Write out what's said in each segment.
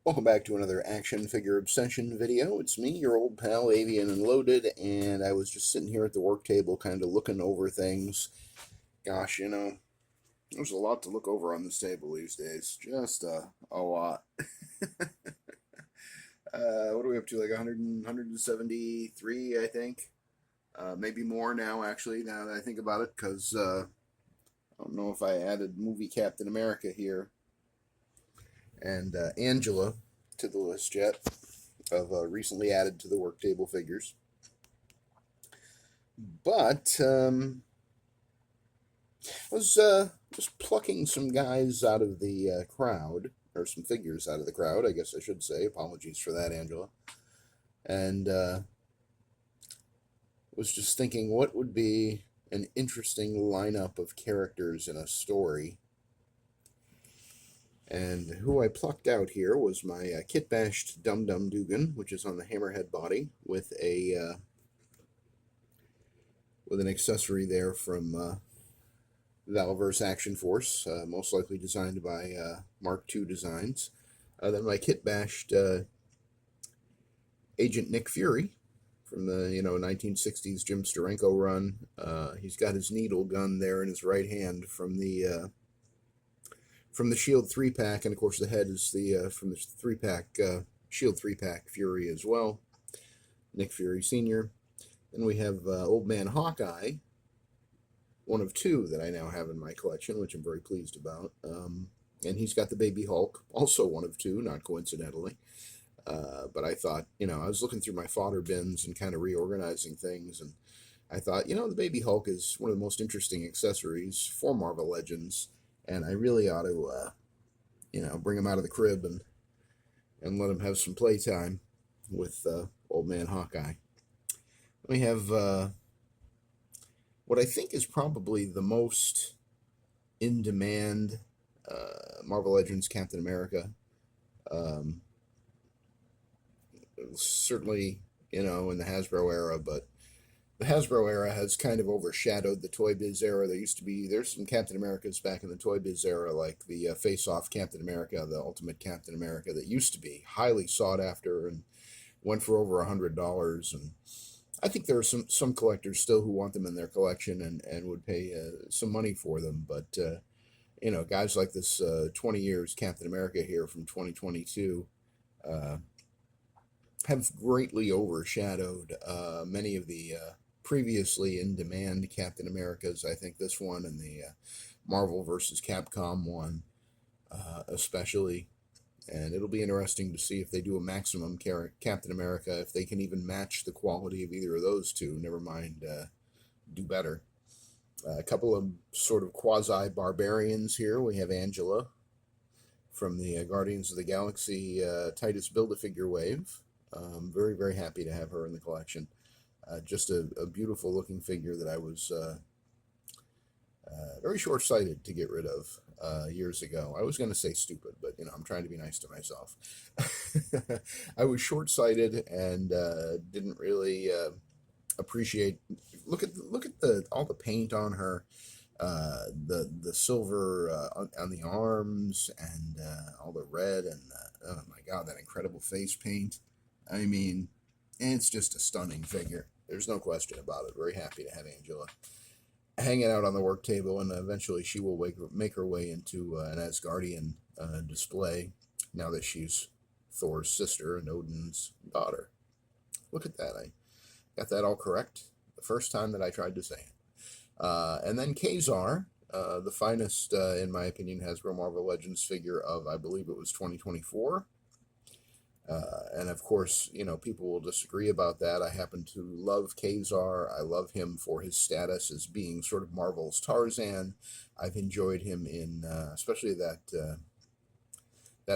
Welcome back to another action figure obsession video. It's me, your old pal Avian and Loaded, and I was just sitting here at the work table kind of looking over things. Gosh, there's a lot to look over on this table these days. Just a lot. What are we up to? Like 100, 173, I think. Maybe more now, actually, now that I think about it, because I don't know if I added movie Captain America here and Angela to the list yet of recently added to the work table figures. But was just plucking some guys out of the crowd, or some figures out of the crowd, I guess I should say. Apologies for that, Angela. And was just thinking what would be an interesting lineup of characters in a story. And who I plucked out here was my kit bashed Dum Dum Dugan, which is on the Hammerhead body, with with an accessory there from Valverse Action Force, most likely designed by Mark II Designs. Then my kit bashed Agent Nick Fury from the 1960s Jim Steranko run. He's got his needle gun there in his right hand from the Shield 3-pack, and of course the head is the from the 3-pack Shield 3-pack Fury as well. Nick Fury Sr. Then we have Old Man Hawkeye, one of two that I now have in my collection, which I'm very pleased about. And he's got the Baby Hulk, also one of two, not coincidentally. But I thought, I was looking through my fodder bins and kind of reorganizing things, and I thought, the Baby Hulk is one of the most interesting accessories for Marvel Legends, and I really ought to, bring him out of the crib and let him have some playtime with Old Man Hawkeye. We have what I think is probably the most in-demand Marvel Legends Captain America. Certainly, in the Hasbro era, but the Hasbro era has kind of overshadowed the Toy Biz era. There's some Captain Americas back in the Toy Biz era, like the Face-Off Captain America, the Ultimate Captain America, that used to be highly sought after and went for over $100. And I think there are some collectors still who want them in their collection and would pay some money for them. But, guys like this 20 years Captain America here from 2022 have greatly overshadowed many of the previously in-demand Captain Americas. I think this one and the Marvel vs. Capcom one especially. And it'll be interesting to see if they do a maximum Captain America, if they can even match the quality of either of those two, never mind do better. A couple of sort of quasi-barbarians here. We have Angela from the Guardians of the Galaxy Titus Build-A-Figure wave. Very, very happy to have her in the collection. Just a beautiful looking figure that I was very short-sighted to get rid of years ago. I was going to say stupid, but I'm trying to be nice to myself. I was short-sighted and didn't really appreciate. Look at all the paint on her, the silver on the arms, and all the red, and oh my God, that incredible face paint. I mean, it's just a stunning figure. There's no question about it. Very happy to have Angela hanging out on the work table, and eventually she will make her way into an Asgardian display now that she's Thor's sister and Odin's daughter. Look at that. I got that all correct the first time that I tried to say it. And then Kazar, the finest, in my opinion, Hasbro Marvel Legends figure of, I believe it was 2024. And of course, people will disagree about that. I happen to love Kazar. I love him for his status as being sort of Marvel's Tarzan. I've enjoyed him in, especially that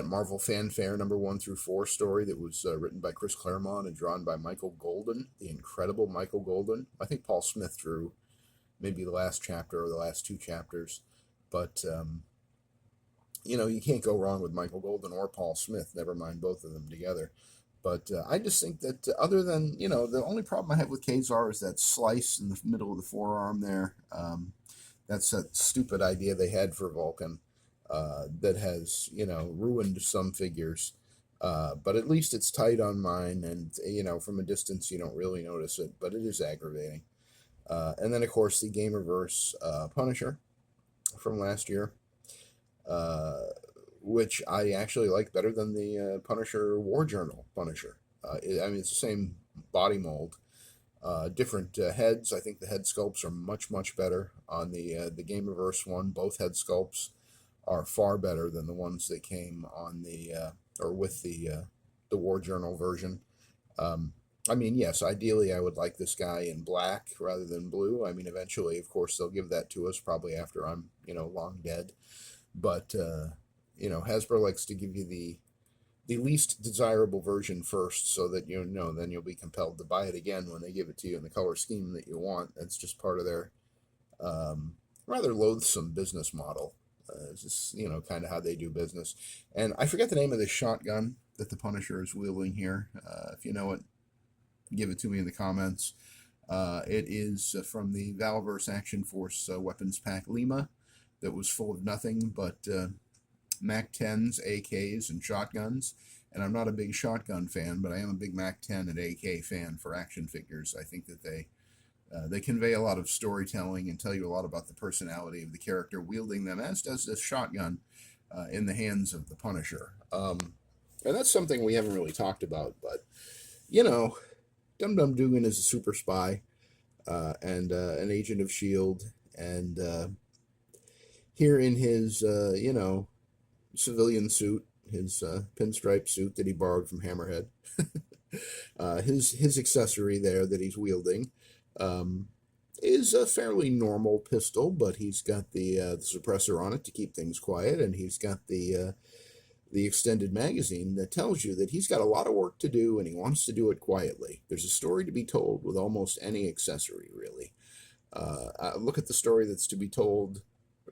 Marvel Fanfare number 1 through 4 story that was written by Chris Claremont and drawn by Michael Golden, the incredible Michael Golden. I think Paul Smith drew maybe the last chapter or the last 2 chapters, but you can't go wrong with Michael Golden or Paul Smith, never mind both of them together. But I just think that other than, the only problem I have with Kazar is that slice in the middle of the forearm there. That's that stupid idea they had for Vulcan that has, ruined some figures. But at least it's tight on mine, and from a distance you don't really notice it, but it is aggravating. And then of course the Gamerverse Punisher from last year, uh, which I actually like better than the Punisher War Journal Punisher. I mean, it's the same body mold, different heads. I think the head sculpts are much better on the Gamerverse one. Both head sculpts are far better than the ones that came on the or with the War Journal version. Um, I mean, yes, ideally I would like this guy in black rather than blue. I mean, eventually, of course, they'll give that to us probably after I'm long dead. But Hasbro likes to give you the least desirable version first, so that then you'll be compelled to buy it again when they give it to you in the color scheme that you want. That's just part of their um, rather loathsome business model. It's just kind of how they do business. And I forget the name of this shotgun that the Punisher is wielding here. If you know it, give it to me in the comments. It is from the Valverse Action Force Weapons Pack Lima that was full of nothing but MAC 10s, AKs, and shotguns. And I'm not a big shotgun fan, but I am a big MAC 10 and AK fan for action figures. I think that they convey a lot of storytelling and tell you a lot about the personality of the character wielding them, as does this shotgun in the hands of the Punisher. And that's something we haven't really talked about, but Dum Dum Dugan is a super spy and an agent of S.H.I.E.L.D. And here in his, civilian suit, his pinstripe suit that he borrowed from Hammerhead, his accessory there that he's wielding is a fairly normal pistol, but he's got the suppressor on it to keep things quiet, and he's got the extended magazine that tells you that he's got a lot of work to do and he wants to do it quietly. There's a story to be told with almost any accessory, really. Look at the story that's to be told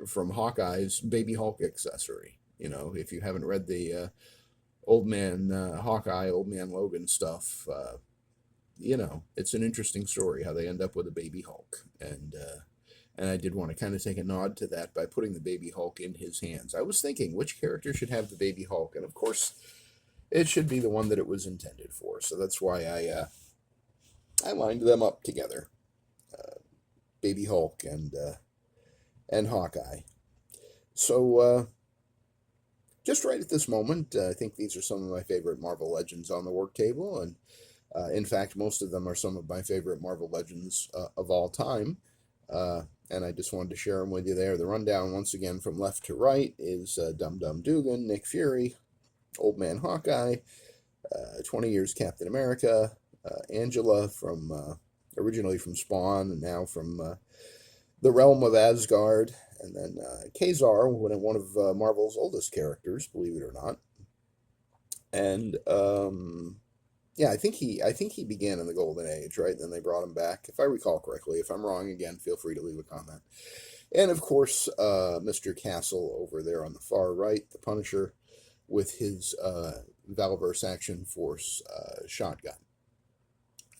from Hawkeye's Baby Hulk accessory. If you haven't read the Old Man Hawkeye, Old Man Logan stuff, it's an interesting story how they end up with a Baby Hulk. And I did want to kind of take a nod to that by putting the Baby Hulk in his hands. I was thinking, which character should have the Baby Hulk? And of course, it should be the one that it was intended for. So that's why I lined them up together, Baby Hulk and Hawkeye. So just right at this moment, I think these are some of my favorite Marvel Legends on the work table, and in fact, most of them are some of my favorite Marvel Legends of all time. And I just wanted to share them with you there. The rundown, once again, from left to right, is Dum Dum Dugan, Nick Fury, Old Man Hawkeye, 20 Years Captain America, Angela from originally from Spawn and now from the realm of Asgard, and then Kazar, one of Marvel's oldest characters, believe it or not. And yeah, I think he began in the Golden Age, right? Then they brought him back, if I recall correctly. If I'm wrong, again, feel free to leave a comment. And of course, Mr. Castle over there on the far right, the Punisher, with his Valverse Action Force shotgun.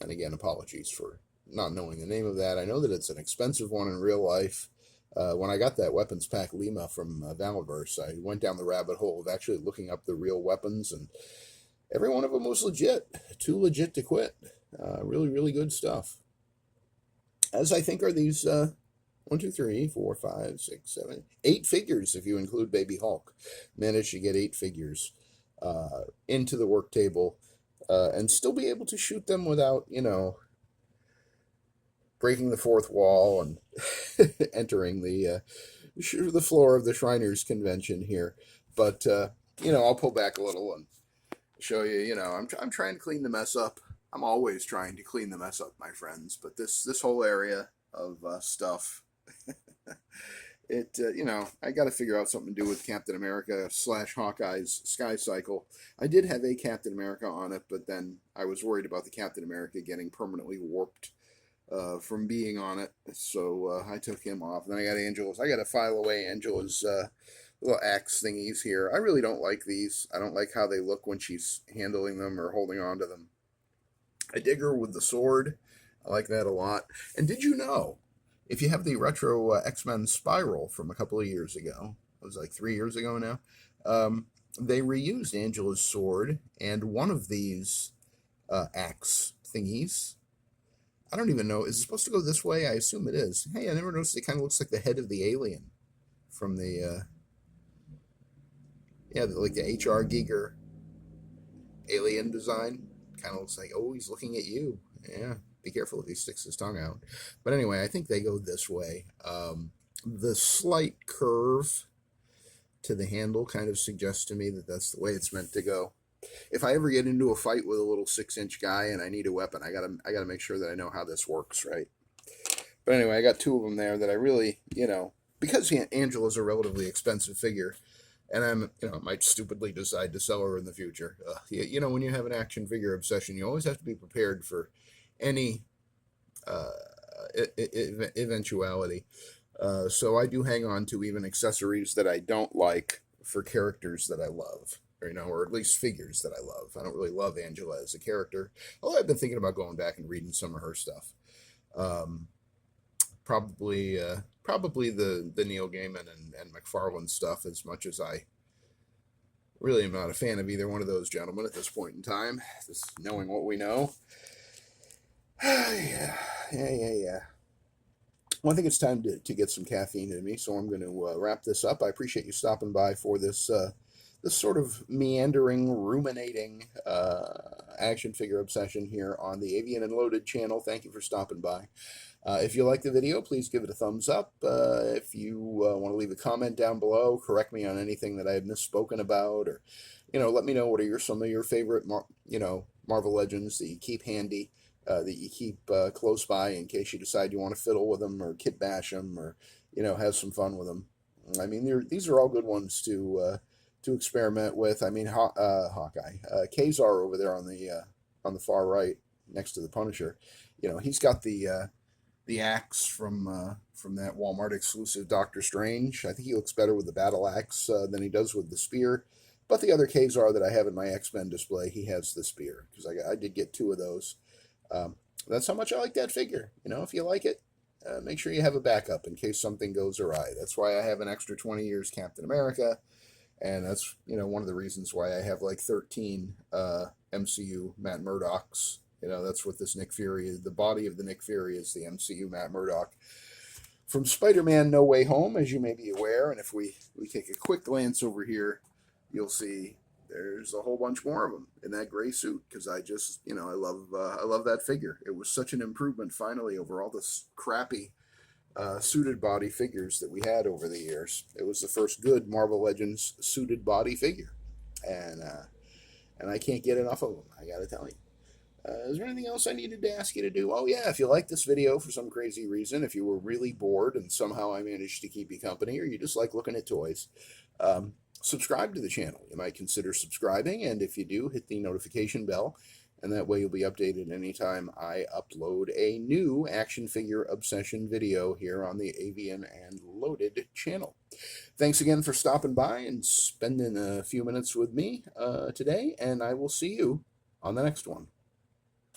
And again, apologies for not knowing the name of that. I know that it's an expensive one in real life. When I got that Weapons Pack Lima from Valverse, I went down the rabbit hole of actually looking up the real weapons, and every one of them was legit. Too legit to quit. Really, really good stuff. As I think are these 1, 2, 3, 4, 5, 6, 7, 8 figures, if you include Baby Hulk. Managed to get 8 figures into the work table and still be able to shoot them without, breaking the fourth wall and entering the floor of the Shriners Convention here. But, I'll pull back a little and show you, I'm trying to clean the mess up. I'm always trying to clean the mess up, my friends. But this whole area of stuff, I got to figure out something to do with Captain America / Hawkeye's Sky Cycle. I did have a Captain America on it, but then I was worried about the Captain America getting permanently warped from being on it. So I took him off. And then I got Angela's. I got to file away Angela's little axe thingies here. I really don't like these. I don't like how they look when she's handling them or holding on to them. I dig her with the sword. I like that a lot. And did you know, if you have the retro X-Men Spiral from a couple of years ago, it was like 3 years ago now, they reused Angela's sword and one of these axe thingies. I don't even know. Is it supposed to go this way? I assume it is. Hey, I never noticed it kind of looks like the head of the alien from the, yeah, like the H.R. Giger alien design. Kind of looks like, oh, he's looking at you. Yeah, be careful if he sticks his tongue out. But anyway, I think they go this way. The slight curve to the handle kind of suggests to me that that's the way it's meant to go. If I ever get into a fight with a little 6-inch guy and I need a weapon, I gotta make sure that I know how this works, right? But anyway, I got two of them there that I really, because Angela's a relatively expensive figure, and I'm, might stupidly decide to sell her in the future. When you have an action figure obsession, you always have to be prepared for any uh, eventuality. So I do hang on to even accessories that I don't like for characters that I love, or at least figures that I love. I don't really love Angela as a character, although I've been thinking about going back and reading some of her stuff. Um, probably the Neil Gaiman and McFarlane stuff, as much as I really am not a fan of either one of those gentlemen at this point in time. Just knowing what we know. Yeah. Well, I think it's time to get some caffeine in me, so I'm going to wrap this up. I appreciate you stopping by for this sort of meandering, ruminating action figure obsession here on the Avian and Loaded channel. Thank you for stopping by. If you like the video, please give it a thumbs up. If you want to leave a comment down below, correct me on anything that I have misspoken about, or let me know what are some of your favorite Marvel Legends that you keep handy, that you keep close by in case you decide you want to fiddle with them or kit bash them, or have some fun with them. I mean, these are all good ones to experiment with. I mean, Hawkeye, Kazar over there on the far right next to the Punisher. He's got the axe from that Walmart exclusive Doctor Strange. I think he looks better with the battle axe than he does with the spear. But the other Kazar that I have in my X-Men display, he has the spear, because I did get two of those. That's how much I like that figure. If you like it, make sure you have a backup in case something goes awry. That's why I have an extra 20 years Captain America, and that's one of the reasons why I have like 13 MCU Matt Murdock's. That's what this Nick Fury is. The body of the Nick Fury is the MCU Matt Murdock from Spider-Man No Way Home, as you may be aware. And if we take a quick glance over here, you'll see there's a whole bunch more of them in that gray suit, because I just, I love that figure. It was such an improvement finally over all this crappy suited body figures that we had over the years. It was the first good Marvel Legends suited body figure, and I can't get enough of them, I gotta tell you. Is there anything else I needed to ask you to do? Oh yeah, if you like this video for some crazy reason, if you were really bored and somehow I managed to keep you company, or you just like looking at toys, subscribe to the channel. You might consider subscribing, and if you do, hit the notification bell, and that way you'll be updated anytime I upload a new action figure obsession video here on the Avian and Loaded channel. Thanks again for stopping by and spending a few minutes with me today, and I will see you on the next one.